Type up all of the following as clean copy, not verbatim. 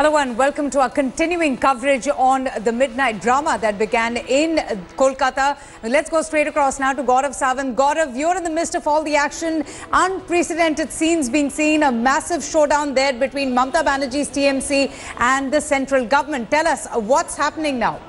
Hello and welcome to our continuing coverage on the midnight drama that began in Kolkata. Let's go straight across now to Gaurav Sawant. Gaurav, you're in the midst of all the action. Unprecedented scenes being seen. A massive showdown there between Mamata Banerjee's TMC and the central government. Tell us what's happening now.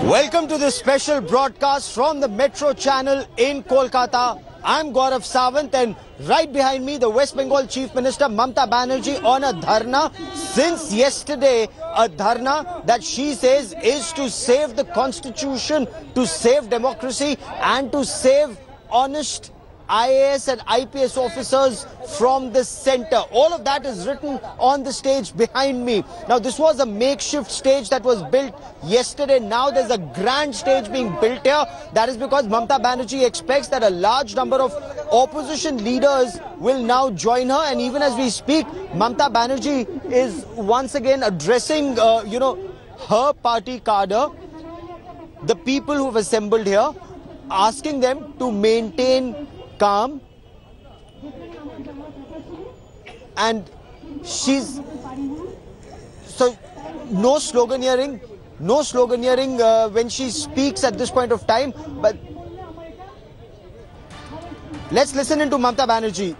Welcome to this special broadcast from the Metro channel in Kolkata. I'm Gaurav Sawant, and right behind me the West Bengal Chief Minister Mamata Banerjee on a dharna since yesterday, a dharna that she says is to save the constitution, to save democracy and to save honest IAS and IPS officers from the center. All of that is written on the stage behind me. Now, this was a makeshift stage that was built yesterday. Now there's a grand stage being built here. That is because Mamata Banerjee expects that a large number of opposition leaders will now join her. And even as we speak, Mamata Banerjee is once again addressing, her party cadre, the people who have assembled here, asking them to maintain calm, and no sloganeering when she speaks at this point of time. But let's listen into Mamata Banerjee.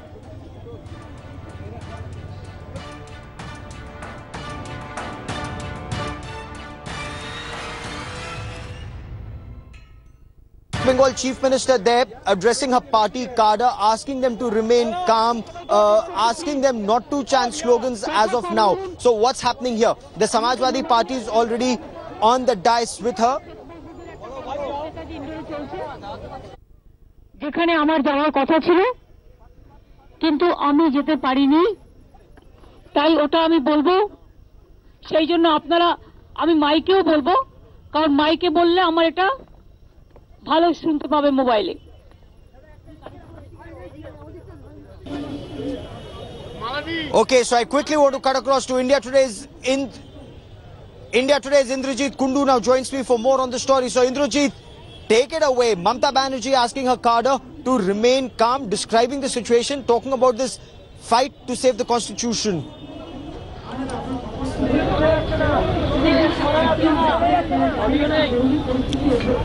Bengal Chief Minister there addressing her party cadre, asking them to remain calm, asking them not to chant slogans as of now. So what's happening here? The Samajwadi Party is already on the dais with her. যেখানে আমার যাওয়ার কথা ছিল কিন্তু আমি যেতে পারিনি, তাই ওটা আমি বলবো। সেই জন্য আপনারা, আমি মাইকেও বলবো, কারণ মাইকে বললে আমার এটা ভালো শুনতে পাবে মোবাইলে। Okay, so I quickly want to cut across to India Today's Indrajit Kundu now joins me for more on the story. So Indrajit, take it away. Mamata Banerjee asking her cadre to remain calm, describing the situation, talking about this fight to save the constitution.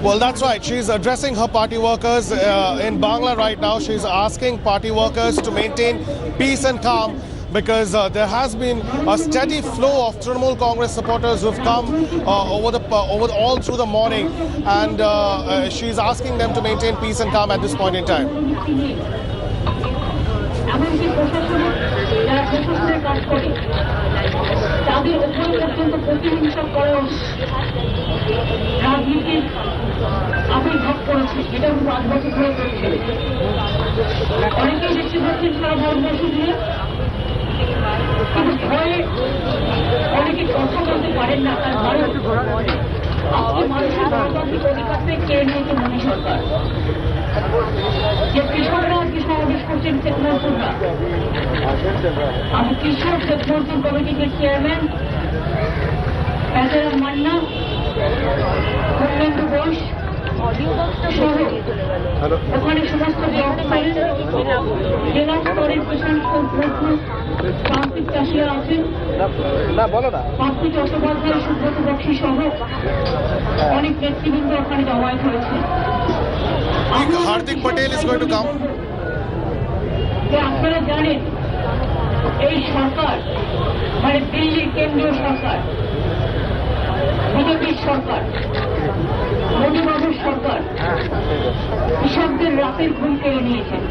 Well, that's right. She's addressing her party workers in Bangla right now. She's asking party workers to maintain peace and calm because there has been a steady flow of Trinamool Congress supporters who've come over all through the morning, and she's asking them to maintain peace and calm at this point in time. তাদের উপর পর্যন্ত প্রতিহিংসা করে রাজনীতির আবির্ভাব করেছে, এটা 5 বছর ধরে চলছে। অনেকেই দেখতে পাচ্ছেন সারা ভারতবর্ষ দিয়ে, কিন্তু ভয়ে অনেকে কথা বলতে পারেন না। তার কারণ আজকে মানুষের গণতান্ত্রিক অধিকারকে কেড়ে নিয়েছে মোদী সরকার। যে কৃষকরা আজকে সমাবেশ করছেন চেতনাপুররা, আমি কৃষক চেতনাপুর কমিটির চেয়ারম্যান রাজারাম মান্না, কল্যাণ ঘোষ ওখানে সমস্ত জেলা স্তরের প্রান্তিক চাষিরা আছেন, প্রান্তিক চট্টোপাধ্যায়, সুব্রত বক্সী সহ অনেক নেতৃবৃন্দ ওখানে জমায়েত হয়েছে। Hardik Patel is going to come. আপনারা জানেন এই সরকার মানে দিল্লির কেন্দ্রীয় সরকার, বিজেপির সরকার, মোদীবাবুর সরকার কৃষকদের রাতের ঘুম কেড়ে নিয়েছেন।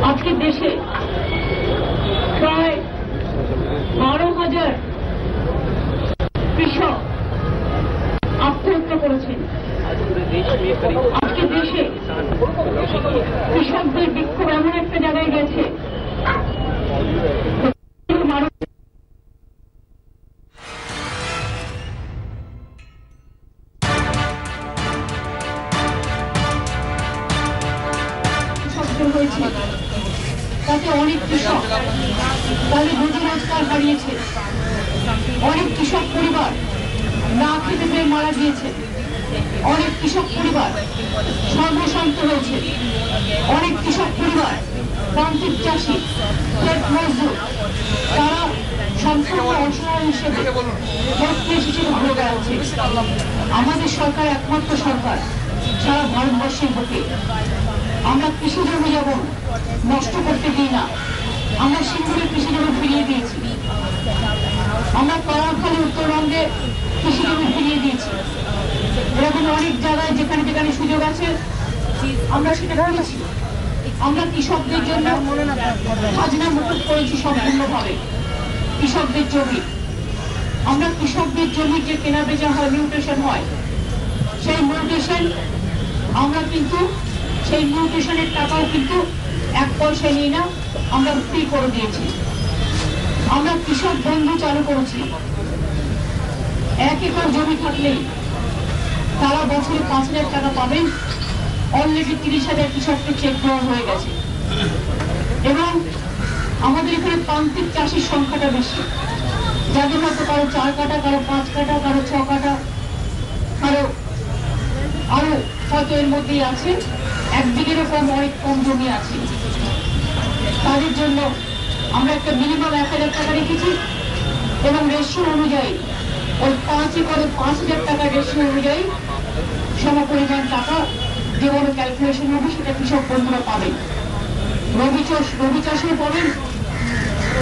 আজকে দেশে প্রায় 12,000 কৃষক আত্মহত্যা করেছেন। আজকে দেশে কৃষকদের বিক্ষোভ এমন একটা জায়গায় গেছে, হয়েছে তাতে অনেক কৃষক তাদের রুজি রোজগার হারিয়েছে, অনেক কৃষক পরিবার না খেতে পেয়ে মারা গিয়েছে। অনেক কৃষক পরিবার সর্বশান্ত হয়েছে, অনেক কৃষক পরিবার প্রান্তিক চাষি ক্ষেত মজদুর তারা সম্পূর্ণ অসহায় হিসেবে বত্রিশ হিসেবে ঘুরে বেড়াচ্ছে। আমাদের সরকার একমাত্র সরকার সারা ভারতবর্ষের বুকে। আমরা কৃষি জমি যেমন নষ্ট করতে দিই না, আমরা সিঙ্গুরে কৃষি জমি ফিরিয়ে দিয়েছি, আমরা করাখালী উত্তরবঙ্গে কৃষি জমি ফিরিয়ে দিয়েছি। এরকম অনেক জায়গায় যেখানে যেখানে সুযোগ আছে আমরা সেটা করেছি। আমরা কৃষকদের জন্য খাজনা মুকুব করেছি সম্পূর্ণভাবে। কৃষকদের জমি, আমরা কৃষকদের জমি যে কেনা বেচা হয়, মিউটেশন হয়, সেই মিউটেশন আমরা কিন্তু সেই মিউটেশনের টাকাও কিন্তু 1 পয়সা নিই না, আমরা ফ্রি করে দিয়েছি। আমরা কৃষক বন্ধু চালু করেছি। 1 একর জমি থাকলেই তারা বছরে 5,000 টাকা পাবেন। অলরেডি 30,000 কৃষককে চেক দেওয়া হয়ে গেছে। এবং আমাদের এখানে প্রান্তিক চাষির সংখ্যাটা বেশি, যাদের হয়তো কারো 4 কাঠা, কারো 5 কাঠা, কারো 6 কাঠা, কারো আরো হয়তো এর মধ্যেই আছে, 1 বিঘেরও কম, অনেক কম জমি আছে। তাদের জন্য আমরা একটা মিনিমাম 1,000 টাকা রেখেছি এবং রেশিও অনুযায়ী ওই 5 একরে 5,000 টাকা রেশিও অনুযায়ী সমপরিমাণ টাকা যে কোনো ক্যালকুলেশন হবে সেটা কৃষক বন্ধুরা পাবেন। রবি চাষও পাবেন,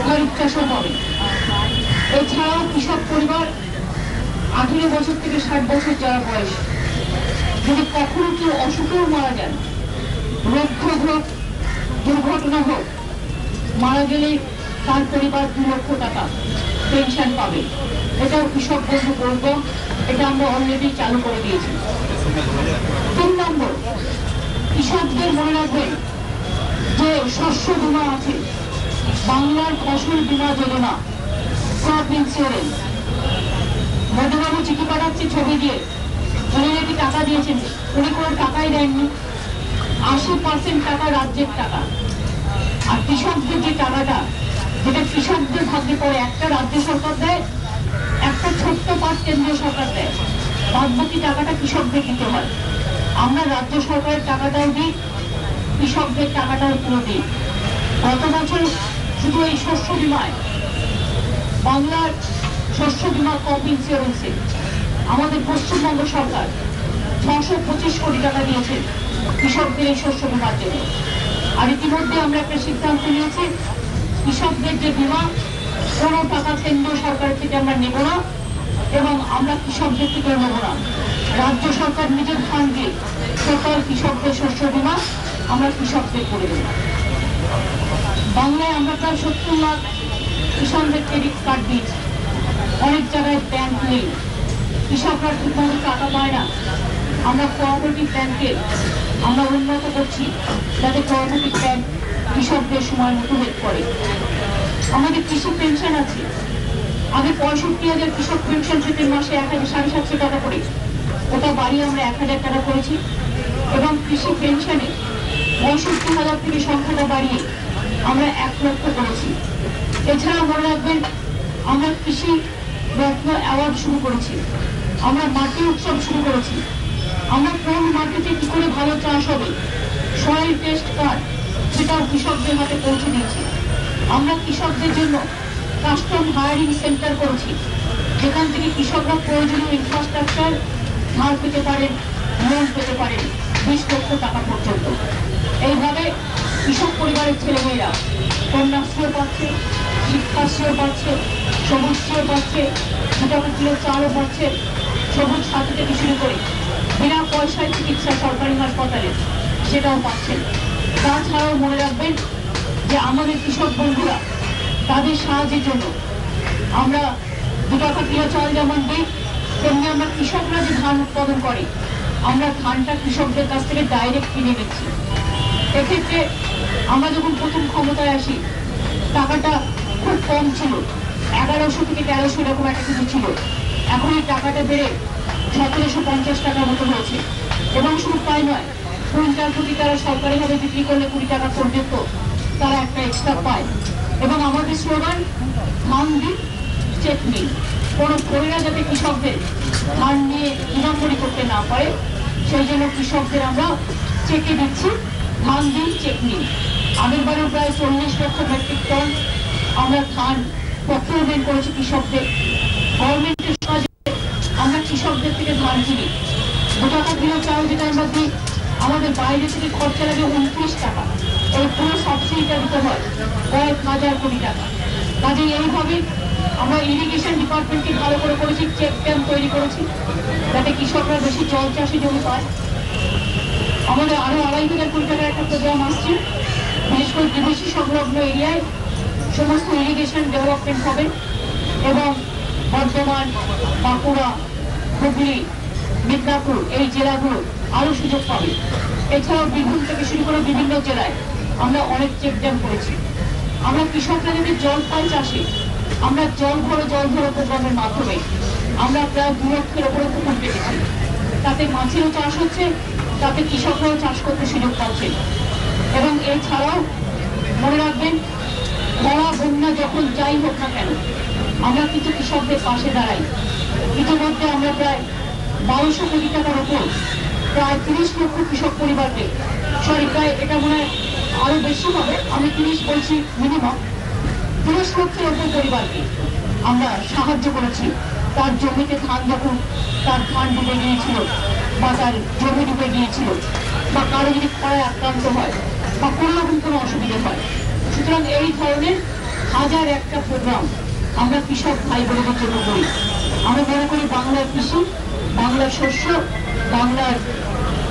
খরিফ চাষও পাবেন। এছাড়াও কৃষক পরিবার 18 বছর থেকে 60 বছর যারা বয়স, যদি কখনো কেউ অসুখেও মারা যান, রোগ হোক, দুর্ঘটনা হোক, মারা গেলে তার পরিবার 2 লক্ষ টাকা পেনশন পাবে। এটাও কৃষক বন্ধু বলবো, এটা আমরা অলরেডি চালু করে দিয়েছি। 3 নম্বর, কৃষকদের মনে রাখবেন যে শস্য বীমা আছে, বাংলার ফসল বীমা যোজনা, ক্রপ ইন্স্যুরেন্স। মধুবাবু চিঠি পাঠাচ্ছে ছবি দিয়ে, উনি নাকি টাকা দিয়েছেন, উনি কোনো টাকাই দেননি। 80% টাকা রাজ্যের টাকা, আর কৃষকদের যে টাকাটা, যেটা কৃষকদের ভাগ্যে পড়ে, একটা রাজ্য সরকার দেয়, একটা ছোট্ট পার্ট কেন্দ্রীয় সরকার দেয়, বাদ বাকি টাকাটা কৃষকদের দিতে হয়। আমরা রাজ্য সরকারের টাকাটাও দিই, কৃষকদের টাকাটাও পুরো দিই। গত বছর শুধু এই শস্য বীমায়, বাংলার শস্য বীমা ক্রপ ইন্স্যুরেন্সে আমাদের পশ্চিমবঙ্গ সরকার 625 কোটি টাকা দিয়েছে কৃষকদের এই শস্য বীমার জন্য। আর ইতিমধ্যে আমরা একটা সিদ্ধান্ত নিয়েছি, কৃষকদের যে বীমা, কোনো টাকা কেন্দ্রীয় সরকার থেকে আমরা নেব না এবং আমরা কৃষকদের থেকে নেব না। রাজ্য সরকার নিজের ফান্ড দিয়ে টোটাল কৃষকদের শস্য বীমা আমরা কৃষকদের করে দেব। বাংলায় আমরা প্রায় 70 লাখ কিষানদের ক্রেডিট কার্ড দিয়েছি। অনেক জায়গায় ব্যাংক নেই, কৃষকরা ঠিকমতো টাকা পায় না। আমরা কোঅপারেটিভ ব্যাংকে আমরা উন্নত করছি, যাতে কোঅপারেটিভ ব্যাংক কৃষকদের সময় মতো হেল্প করে। আমাদের কৃষি পেনশন আছে, আগে 65,000 কৃষক পেনশন পেতেন, মাসে 1,750 টাকা করে, ওটা বাড়িয়ে আমরা 1,000 টাকা করেছি। এবং কৃষি পেনশনে 65,000 থেকে সংখ্যাটা বাড়িয়ে আমরা 1 লক্ষ করেছি। এছাড়া মনে রাখবেন, আমরা কৃষি রত্ন অ্যাওয়ার্ড শুরু করেছি, আমরা মাটি উৎসব শুরু করেছি। আমরা কোন মাটিতে কি করে ভালো চাষ হবে, সয়েল টেস্ট কার্ড, সেটাও কৃষকদের হাতে পৌঁছে দিয়েছি। আমরা কৃষকদের জন্য কাস্টম হায়ারিং সেন্টার করেছি, যেখান থেকে কৃষকরা প্রয়োজনীয় ইনফ্রাস্ট্রাকচার ধার পেতে পারেন, লোন পেতে পারেন 20 লক্ষ টাকা পর্যন্ত। এইভাবে কৃষক পরিবারের ছেলেমেয়েরা কন্যাশ্রীও পাচ্ছে, শিক্ষাশ্রীও পাচ্ছে, সবুজশ্রীও পাচ্ছে, 2 টাকা কিলো চালও পাচ্ছে, সবুজ সাথী থেকে শুরু করে বিনা পয়সায় চিকিৎসা সরকারি হাসপাতালে সেটাও পাচ্ছেন। তাছাড়াও মনে রাখবেন যে আমাদের কৃষক বন্ধুরা, তাদের সাহায্যের জন্য আমরা 2 টাকা কিলো চাল যেমন দিই, তেমনি আমরা কৃষকরা যে ধান উৎপাদন করে, আমরা ধানটা কৃষকদের কাছ থেকে ডাইরেক্ট কিনে নিচ্ছি। এক্ষেত্রে আমরা যখন প্রথম ক্ষমতায় আসি, টাকাটা খুব কম ছিল, 1100 থেকে 1300 এরকম একটা কিছু ছিল। এখন এই টাকাটা বেড়ে 1750 টাকার মতো হয়েছে। এবং শুধু তাই নয়, কুইন্টাল প্রতি তারা সরকারিভাবে বিক্রি করলে 20 টাকা পর্যন্ত তারা একটা এক্সট্রা পায়। এবং আমাদের স্লোগান, ধান দিন চেক নিন। কোনো খরিরা যাতে কৃষকদের ধান নিয়ে ঘোরাঘুরি করতে না পারে সেই জন্য কৃষকদের আমরা চেকে দিচ্ছি, ধান দিন চেক নিন। আগের বারেও প্রায় 40 লক্ষ মেট্রিক টন আমরা ধান প্রক্রিয়াকরণ করেছি কৃষকদের। গভর্নমেন্টের কাজে আমরা কৃষকদের থেকে ধান কিনি, 2 টাকা কিলো চাল যেটা আমরা দিই, আমাদের বাইরে থেকে খরচা লাগে 29 টাকা। এই পুরো সাবসিডিটা দিতে হয় কয়েক হাজার কোটি টাকা। কাজে এইভাবে আমরা ইরিগেশন ডিপার্টমেন্টকে ভালো করে করেছি, চেক ড্যাম তৈরি করেছি যাতে কৃষকরা বেশি জল চাষে জমি পায়। আমাদের আরো 2,500 কোটি টাকার একটা প্রোগ্রাম আসছে, বিশেষ করে বিদেশি সংলগ্ন এরিয়ায় সমস্ত ইরিগেশন ডেভেলপমেন্ট হবে এবং বর্ধমান, বাঁকুড়া, হুগলি, মিদনাপুর এই জেলাগুলো আরো সুযোগ পাবে। এছাড়াও বীরভূম থেকে শুরু করে বিভিন্ন জেলায় আমরা অনেক চেক ড্যাম করেছি। আমরা কৃষকরা যদি জল পাই চাষে, আমরা জল ভরো প্রোগ্রামের মাধ্যমে আমরা প্রায় 2 লক্ষের ওপরে পুকুর পেয়েছি। তাতে মাছেরও চাষ হচ্ছে, তাতে কৃষকরাও চাষ করতে সুযোগ পাচ্ছে। এবং এছাড়াও মনে রাখবেন, খরা বন্যা যখন যাই হোক না কেন আমরা কিন্তু কৃষকদের পাশে দাঁড়াই। ইতিমধ্যে আমরা প্রায় 1200 কোটি টাকার উপর প্রায় 30 লক্ষ কৃষক পরিবারকে, প্রায় এটা মনে হয় আরো বেশি হবে, আমি 30 বলছি মিনিমাম, 30 লক্ষের উপর পরিবারকে আমরা সাহায্য করেছি। তার জমিতে ধান যখন তার ধান ডুবে গিয়েছিল বা তার জমি ডুবে গিয়েছিল বা কারো যদি খরায় আক্রান্ত হয় বা কোনো রকম কোনো অসুবিধা হয়। সুতরাং এই ধরনের 1001টা প্রোগ্রাম আমরা কৃষক ভাই বোনদের জন্য করি। আমরা মনে করি বাংলার কৃষি, বাংলার শস্য, বাংলার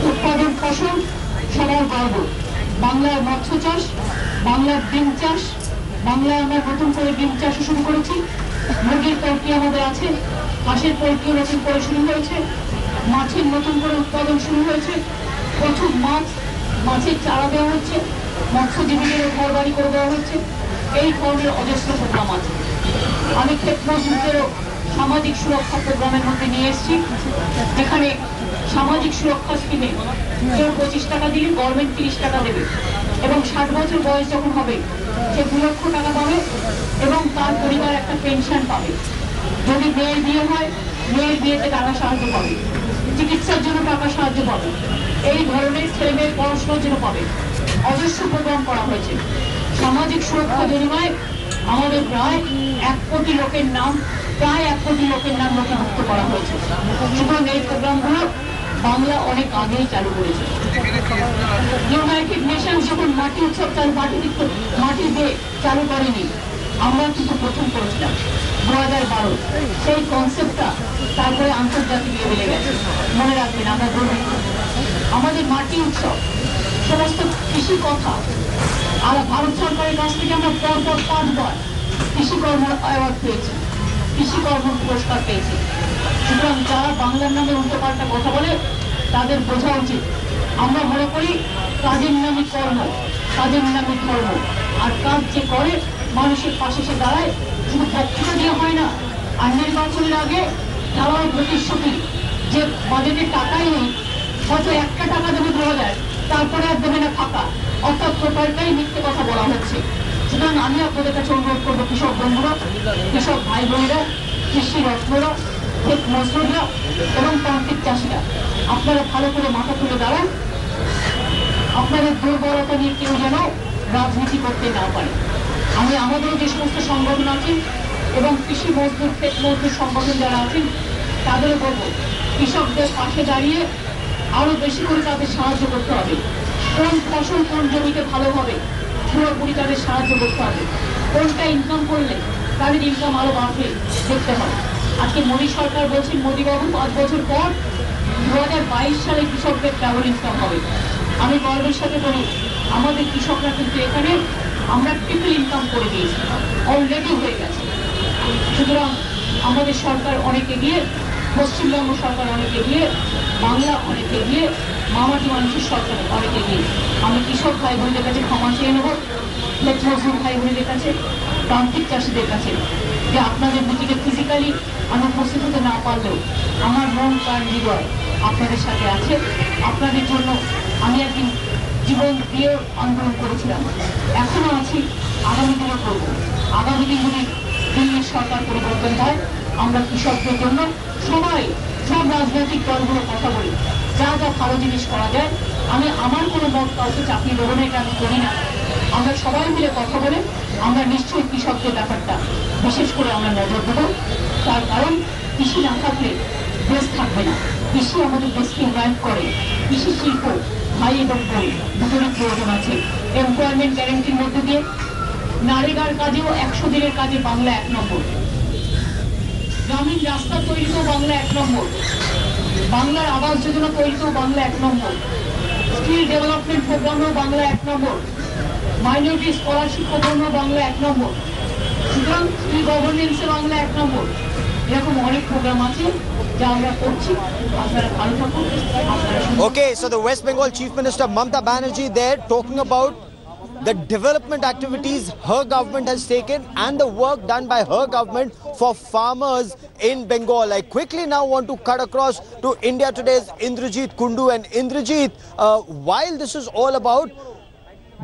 উৎপাদন ফসল সবার গর্ব। বাংলার মৎস্য চাষ, বাংলার ডিম চাষ, বাংলায় আমরা নতুন করে ডিম চাষ শুরু করেছি, মুরগির পোল্ট্রি আমাদের আছে, হাঁসের পোল্ট্রিও নতুন করে শুরু হয়েছে, মাছের নতুন করে উৎপাদন শুরু হয়েছে, প্রচুর মাছের চারা দেওয়া হচ্ছে, মৎস্যজীবীদের ঘর বাড়ি করে দেওয়া হচ্ছে। এই ধরনের অজস্র প্রোগ্রাম আছে। আমি ক্ষেত মজদুরদেরও সামাজিক সুরক্ষা প্রোগ্রামের মধ্যে নিয়ে এসেছি, যেখানে সামাজিক সুরক্ষা স্কিমে কেউ 25 টাকা দিলে গভর্নমেন্ট 30 টাকা দেবে এবং 60 বছর বয়স যখন হবে সে 2 লক্ষ টাকা পাবে এবং তার পরিবার একটা পেনশন পাবে। যদি মেয়ের বিয়ে হয়, মেয়ের বিয়েতে টাকা সাহায্য পাবে, চিকিৎসার জন্য টাকা সাহায্য পাবে, এই ধরনের ছেলে মেয়ের পড়াশোনার জন্য পাবে। অজস্র প্রোগ্রাম করা হয়েছে। সামাজিক সুরক্ষা জরিমায় আমাদের প্রায় 1 কোটি লোকের নাম নথিভুক্ত করা হয়েছে। সুতরাং এই প্রোগ্রামগুলো বাংলা অনেক আগেই চালু করেছে। ইউনাইটেড নেশন যখন মাটি উৎসব মাটি দিয়ে চালু করেনি, আমরা কিন্তু প্রথম করেছিলাম 2012। সেই কনসেপ্টটা তারপরে আন্তর্জাতিক লেভেলে গেছে। মনে রাখবেন, আমরা গর্বিত। আমাদের মাটি উৎসব সমস্ত কৃষি কথা, আর ভারত সরকারের কাছ থেকে আমরা পরপর 5 বার কৃষিকর্ম অ্যাওয়ার্ড পেয়েছি, কৃষিকর্ম পুরস্কার পেয়েছি। সুতরাং যারা বাংলার নামে উল্টোপাল্টা কথা বলে তাদের বোঝা উচিত, আমরা মনে করি কাজের নামে কর্ম, কাজের নামে ধর্ম। আর কাজ যে করে মানুষের পাশে সে দাঁড়ায়, শুধু বক্তৃতা দিয়ে হয় না। আর নির্বাচনের আগে দেওয়ার প্রতিশ্রুতি যে বাজেটে টাকাই নেই, হয়তো 1 টাকা দেবে 2000, তারপরে আর দেবে না ফাঁকা, অর্থাৎ টোটালটাই মিথ্যে কথা বলা হচ্ছে। সুতরাং আমি আপনাদের কাছে অনুরোধ করবো, কৃষক বন্ধুরা, কৃষক ভাই বোনেরা, কৃষি রত্নরা, ক্ষেত মজদুররা এবং প্রান্তিক চাষিরা, আপনারা ভালো করে মাথা তুলে দাঁড়ান। আপনাদের দুর্বলতা নিয়ে কেউ যেন রাজনীতি করতে না পারে। আমি আমাদের যে সমস্ত সংগঠন আছে এবং কৃষি মজদুর, ক্ষেত মজদুর সংগঠন যারা আছেন তাদেরও বলবো, কৃষকদের পাশে দাঁড়িয়ে আরো বেশি করে তাদের সাহায্য করতে হবে। কোন ফসল কোন জমিতে ভালো হবে পুরোপুরি তাদের সাহায্য করতে হবে। কোনটা ইনকাম করলে তাদের ইনকাম আরো বাড়বে দেখতে হবে। আজকে মোদী সরকার বলছেন, মোদীবাবু 5 বছর পর 2022 সালে কৃষকদের ট্রাভেল ইনকাম হবে। আমি গর্বের সাথে বলি, আমাদের কৃষকরা কিন্তু এখানে আমরা ট্রিপল ইনকাম করে দিয়েছি, অলরেডি হয়ে গেছে। সুতরাং আমাদের সরকার অনেক এগিয়ে, পশ্চিমবঙ্গ সরকার অনেক এগিয়ে, বাংলা অনেক এগিয়ে, মামাটি মানুষের সরকার অনেক এগিয়ে। আমি কৃষক ভাই বোনদের কাছে ক্ষমা চেয়ে নেব, ক্ষেত মজদুর ভাই বোনদের কাছে, প্রান্তিক চাষিদের কাছে, যে আপনাদের মিটিংয়ে ফিজিক্যালি আমি উপস্থিত হতে না পারলেও আমার মন প্রাণ হৃদয় আপনাদের সাথে আছে। আপনাদের জন্য আমি একদিন জীবন দিয়ে আন্দোলন করেছিলাম, এখনো আছি, আগামী দিনে করবো। আগামী দিন যদি দিল্লির সরকার পরিবর্তন হয়, আমরা কৃষকদের জন্য সবাই সব রাজনৈতিক দলগুলো কথা বলি যা যা ভালো জিনিস করা যায়। আমি আমার কোনো মত কাউকে চাপিয়ে দেবো না, এটা আমি করি না। আমরা সবাই মিলে কথা বলে আমরা নিশ্চয়ই কৃষকদের ব্যাপারটা বিশেষ করে আমরা নজর দেবো। তার কারণ কৃষি না থাকলে দেশ থাকবে না। কৃষি আমাদের দেশকে উন্নয়ন করে। কৃষি শিল্প ভাই এবং বোন দুটোরই প্রয়োজন আছে। এমপ্লয়মেন্ট গ্যারেন্টির মধ্যে দিয়ে নারীগার কাজেও 100 দিনের কাজে বাংলা 1 নম্বর। গ্রামীণ রাস্তা তৈরিতেও বাংলা 1 নম্বর। বাংলার আবাস যোজনা তৈরিতেও বাংলা 1 নম্বর। স্কিল ডেভেলপমেন্ট প্রোগ্রামেও বাংলা 1 নম্বর। মাইনরিটি স্কলারশিপ প্রোগ্রামেও বাংলা 1 নম্বর। সুতরাং ই গভর্নেন্সে বাংলা 1 নম্বর। এরকম অনেক প্রোগ্রাম আছে যা আমরা করছি। আপনারা ভালো থাকুন। Okay, so the West Bengal Chief Minister Mamta Banerjee there talking about the development activities her government has taken and the work done by her government for farmers in Bengal. I quickly now want to cut across to India Today's Indrajit Kundu. And Indrajit, while this is all about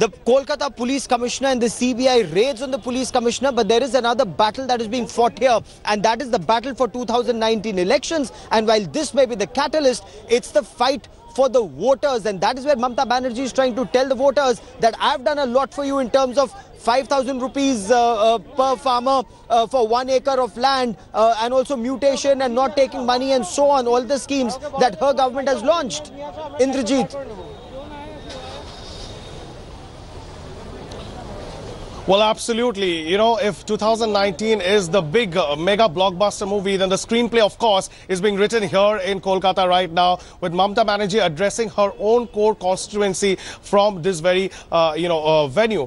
the Kolkata Police Commissioner and the CBI raids on the Police Commissioner, but there is another battle that is being fought here, and that is the battle for 2019 elections. And while this may be the catalyst, it's the fight for the voters, and that is where Mamta Banerjee is trying to tell the voters that I've done a lot for you in terms of 5,000 rupees per farmer for 1 acre of land, and also mutation and not taking money and so on, all the schemes that her government has launched. Indrajit. Well, absolutely. You know, if 2019 is the big mega blockbuster movie, then the screenplay, of course, is being written here in Kolkata right now, with Mamta Banerjee addressing her own core constituency from this very, venue.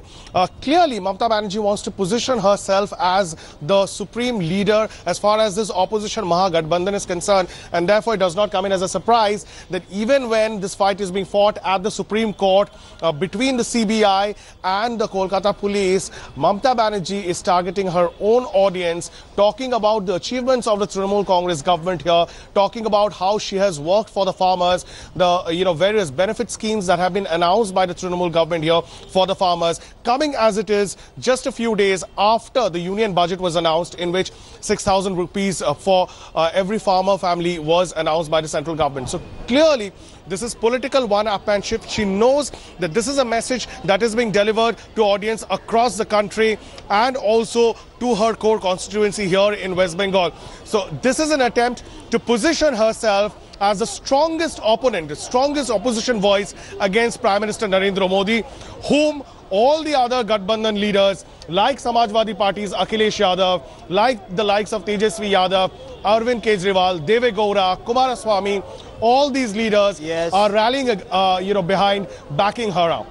Clearly, Mamta Banerjee wants to position herself as the supreme leader as far as this opposition Mahagathbandhan is concerned, and therefore it does not come in as a surprise that even when this fight is being fought at the Supreme Court between the CBI and the Kolkata police, Mamta Banerjee is targeting her own audience, talking about the achievements of the Trinamool Congress government here, talking about how she has worked for the farmers, the various benefit schemes that have been announced by the Trinamool government here for the farmers, coming as it is just a few days after the union budget was announced, in which 6,000 rupees for every farmer family was announced by the central government. So clearly, this is political one-upmanship. She knows that this is a message that is being delivered to audience across the country and also to her core constituency here in West Bengal. So this is an attempt to position herself as the strongest opponent, the strongest opposition voice against Prime Minister Narendra Modi, whom all the other Gathbandhan leaders like Samajwadi Party's Akhilesh Yadav, like the likes of Tejasvi Yadav, Arvind Kejriwal, Deve Gowda, Kumaraswamy, all these leaders are rallying, behind, backing her up.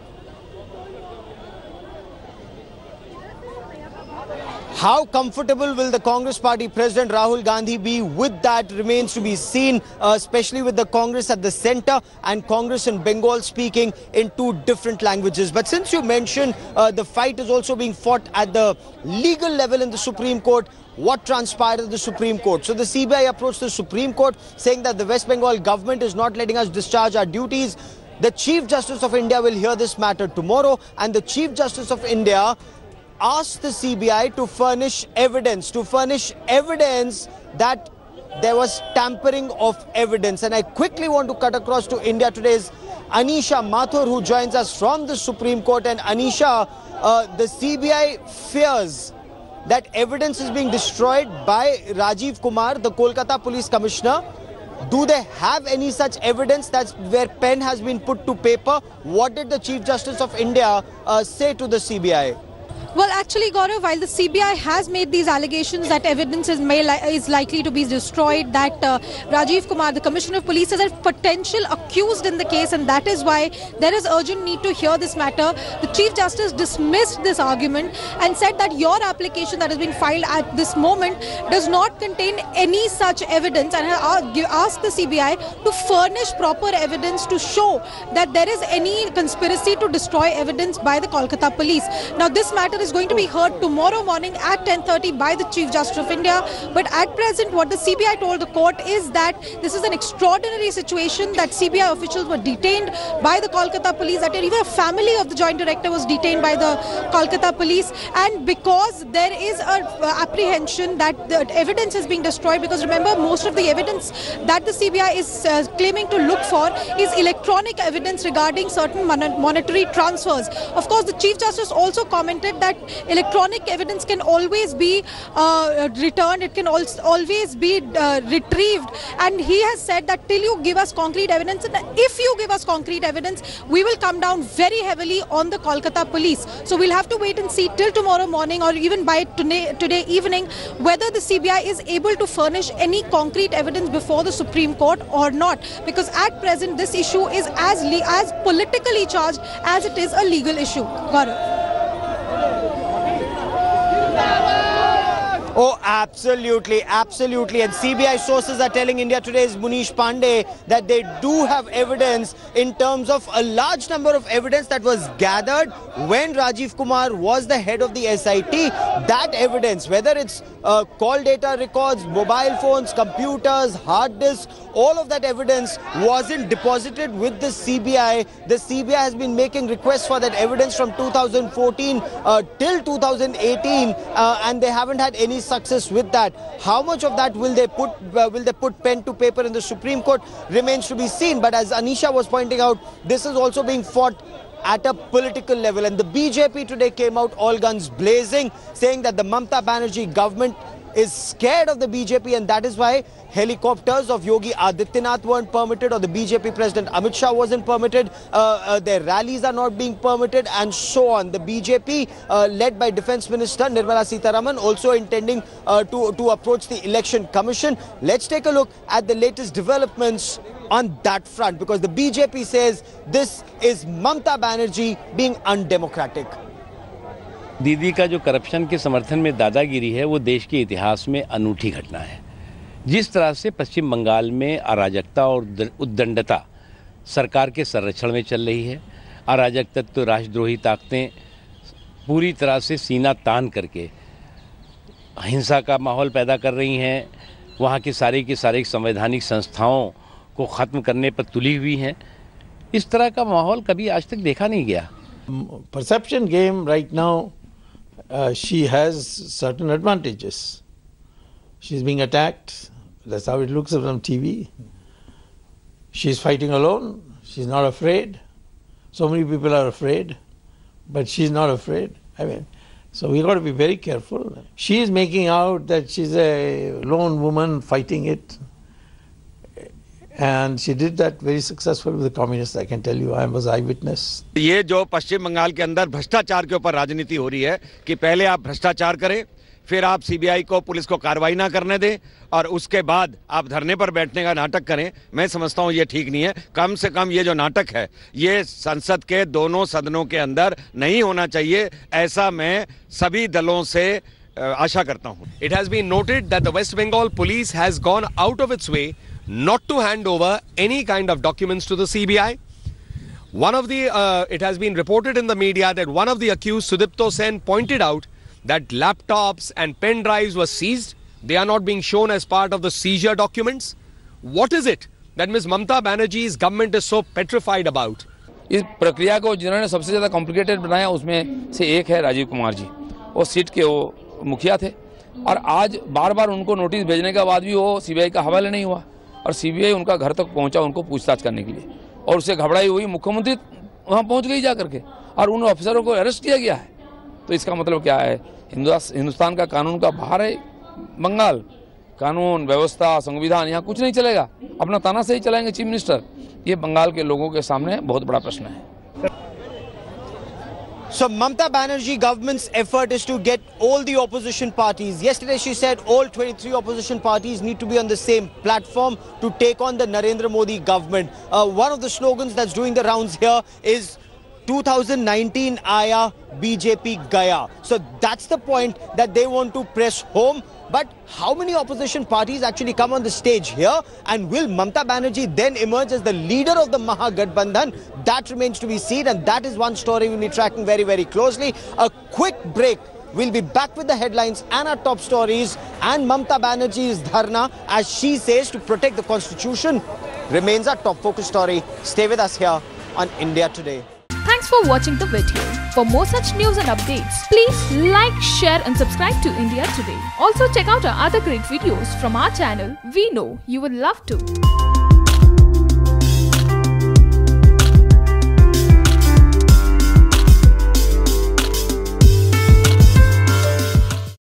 How comfortable will the Congress Party President Rahul Gandhi be with that remains to be seen, especially with the Congress at the center and Congress in Bengal speaking in two different languages. But since you mentioned the fight is also being fought at the legal level in the Supreme Court, what transpired at the Supreme Court? So the CBI approached the Supreme Court saying that the West Bengal government is not letting us discharge our duties. The Chief Justice of India will hear this matter tomorrow, and the Chief Justice of India asked the CBI to furnish evidence that there was tampering of evidence. And I quickly want to cut across to India Today's Anisha Mathur, who joins us from the Supreme Court. And Anisha, the CBI fears that evidence is being destroyed by Rajiv Kumar, the Kolkata Police Commissioner. Do they have any such evidence? That's where pen has been put to paper. What did the Chief Justice of India say to the CBI? Well, actually, Gaurav, while the CBI has made these allegations that evidence is likely to be destroyed, that Rajiv Kumar, the Commissioner of Police, is a potential accused in the case, and that is why there is urgent need to hear this matter. The Chief Justice dismissed this argument and said that your application that has been filed at this moment does not contain any such evidence, and asked the CBI to furnish proper evidence to show that there is any conspiracy to destroy evidence by the Kolkata police. Now, this matter is going to be heard tomorrow morning at 10:30 by the Chief Justice of India. But at present, what the CBI told the court is that this is an extraordinary situation, that CBI officials were detained by the Kolkata police, that even a family of the Joint Director was detained by the Kolkata police, and because there is a apprehension that the evidence is being destroyed, because remember, most of the evidence that the CBI is claiming to look for is electronic evidence regarding certain monetary transfers. Of course, the Chief Justice also commented that electronic evidence can always be returned, it can always be retrieved, and he has said that till you give us concrete evidence, and if you give us concrete evidence, we will come down very heavily on the Kolkata police. So we'll have to wait and see till tomorrow morning, or even by today evening, whether the CBI is able to furnish any concrete evidence before the Supreme Court or not, because at present this issue is as politically charged as it is a legal issue. Gaurav. Oh, absolutely, absolutely. And CBI sources are telling India Today's Munish Pandey that they do have evidence in terms of a large number of evidence that was gathered when Rajiv Kumar was the head of the SIT. That evidence, whether it's call data records, mobile phones, computers, hard disks, all of that evidence wasn't deposited with the CBI. The CBI has been making requests for that evidence from 2014 till 2018, and they haven't had any success with that. How much of that will they put pen to paper in the Supreme Court remains to be seen. But as Anisha was pointing out, this is also being fought at a political level, and the BJP today came out all guns blazing, saying that the Mamta Banerjee government is scared of the BJP, and that is why helicopters of Yogi Adityanath weren't permitted, or the BJP President Amit Shah wasn't permitted, their rallies are not being permitted, and so on. The BJP, led by Defence Minister Nirmala Sitharaman, also intending to approach the Election Commission. Let's take a look at the latest developments on that front, because the BJP says this is Mamta Banerjee being undemocratic. दीदी का जो corruption के समर्थन में दादागिरी है वो देश के इतिहास में अनूठी घटना है। जिस तरह से पश्चिम बंगाल में अराजकता और उद्दंडता सरकार के संरक्षण में चल रही है, अराजक तत्व राष्ट्रद्रोही ताकतें पूरी तरह से सीना तान करके हिंसा का माहौल पैदा कर रही हैं, वहाँ की सारी संवैधानिक संस्थाओं को ख़त्म करने पर तुली हुई हैं, इस तरह का माहौल कभी आज तक देखा नहीं गया। Perception game right now, she has certain advantages. She's being attacked. That's how it looks on TV. She's fighting alone. She's not afraid. So many people are afraid, but she's not afraid. I mean, so we got to be very careful. She's making out that she's a lone woman fighting it. And she did that very successfully with the communists, I can tell you. I was eyewitness. ये जो पश्चिम बंगाल के अंदर भ्रष्टाचार के ऊपर राजनीति हो रही है कि पहले आप भ्रष्टाचार करें, फिर आप सीबीआई को, पुलिस को कार्रवाई ना करने दें, और उसके बाद आप धरने पर बैठने का नाटक करें, मैं समझता हूं ये ठीक नहीं है। कम से कम ये जो नाटक है ये संसद के दोनों सदनों के अंदर नहीं होना चाहिए, ऐसा मैं सभी दलों से आशा करता हूं। It has been noted that the West Bengal police has gone out of its way not to hand over any kind of documents to the CBI. It has been reported in the media that one of the accused, Sudipto Sen, pointed out that laptops and pen drives were seized. They are not being shown as part of the seizure documents. What is it that Ms. Mamta Banerjee's government is so petrified about? इस प्रक्रिया को जिन्होंने सबसे ज़्यादा complicated बनाया उसमें से एक है राजीव कुमार जी। वो सीट के वो मुखिया थे, और आज बार बार उनको नोटिस भेजने के बाद भी वो सीबीआई का हवाले नहीं हुआ, और सीबीआई उनका घर तक पहुंचा उनको पूछताछ करने के लिए, और उससे घबराई हुई मुख्यमंत्री वहां पहुंच गई जा करके, और उन अफसरों को अरेस्ट किया गया है। तो इसका मतलब क्या है? हिंदुस्तान का कानून का बाहर है बंगाल। कानून व्यवस्था संविधान यहाँ कुछ नहीं चलेगा, अपना ताना से ही चलाएंगे चीफ मिनिस्टर। ये बंगाल के लोगों के सामने बहुत बड़ा प्रश्न है। So Mamta Banerjee government's effort is to get all the opposition parties. Yesterday she said all 23 opposition parties need to be on the same platform to take on the Narendra Modi government. One of the slogans that's doing the rounds here is 2019 Aaya BJP Gaya. So that's the point that they want to press home. But how many opposition parties actually come on the stage here? And will Mamta Banerjee then emerge as the leader of the Mahagathbandhan? That remains to be seen, and that is one story we'll be tracking very, very closely. A quick break. We'll be back with the headlines and our top stories. And Mamta Banerjee's dharna, as she says, to protect the constitution, remains our top focus story. Stay with us here on India Today. Thanks for watching the video. For more such news and updates, please like, share and subscribe to India Today. Also check out our other great videos from our channel. We know you will love to.